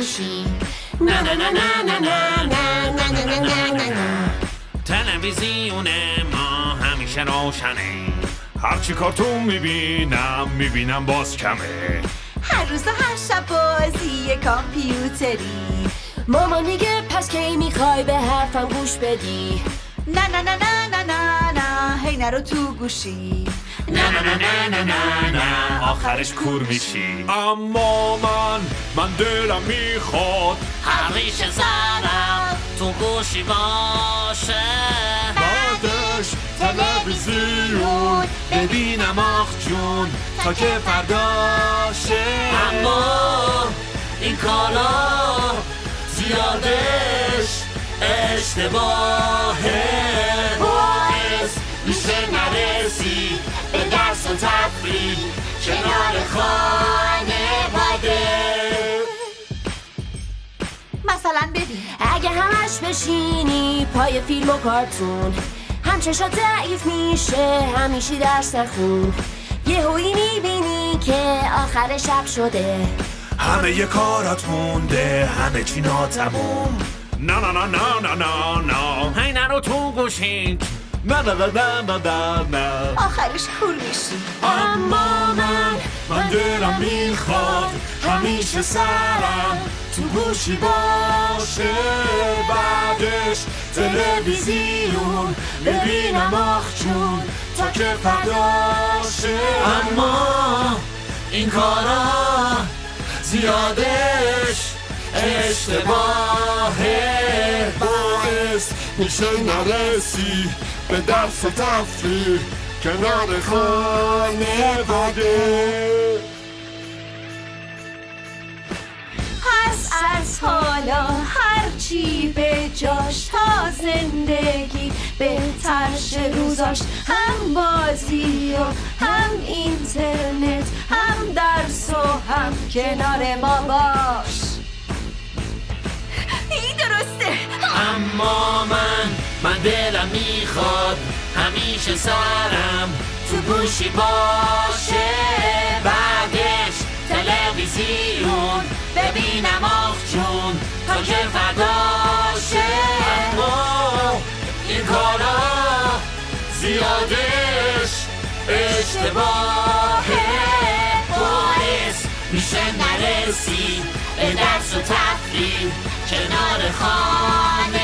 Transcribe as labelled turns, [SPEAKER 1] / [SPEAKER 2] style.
[SPEAKER 1] گوشی. نه نه نه نه نه نه نه نه نه نه نه نه.
[SPEAKER 2] تلویزیون ما همیشه روشنه، هرچی کارتون میبینم باز کمه.
[SPEAKER 3] هر روز و هر شب بازی کامپیوتری.
[SPEAKER 1] ماما میگه پس کی میخوای به حرفم گوش بدی؟
[SPEAKER 3] نه نه نه نه نه نه نه، هی نرو تو گوشی.
[SPEAKER 2] نه نه نه نه نه نه نه، آخرش کور میشی. اما من دلم میخواد
[SPEAKER 4] همیشه سرم تو گوشی باشه،
[SPEAKER 2] بعدش تلویزیون ببینم آخ جون تا که فرداشه.
[SPEAKER 4] اما این کارا زیادش اشتباهه، باعث میشه نرسی به درس و تفریح کنار خانواده.
[SPEAKER 3] مثلا ببین
[SPEAKER 1] اگه همش بشینی پای فیلم و کارتون، هم چشات ضعیف میشه همیشه درس نخون. یهویی میبینی که آخر شب شده،
[SPEAKER 2] همه یه کارات مونده، همه چی ناتموم. نه نه نه نه نه نه نه، هی نرو تو گوشید. نه نه نه نه نه نه نه،
[SPEAKER 3] آخرش کور میشی.
[SPEAKER 2] اما من دلم میخواد همیشه سرم تو گوشی باشه، بعدش تلویزیون ببینم آخ جون تا که فرداشه.
[SPEAKER 4] اما این کارا زیادش اشتباهه،
[SPEAKER 2] باعث میشه نرسی به درس و تفریح کنار خانواده.
[SPEAKER 3] پس از حالا هرچی به جاش، تا زندگی بهتر شه روزاش، هم بازی و هم اینترنت، هم درس و هم کنار ما باش. این درسته.
[SPEAKER 4] اما من دلم میخواد همیشه سرم تو گوشی باشه، بعدش تلویزیون ببینم آخ جون تا که فرداشه. اما این کارا زیادش اشتباهه، باعث میشه نرسی به درس و تفریح کنار خانه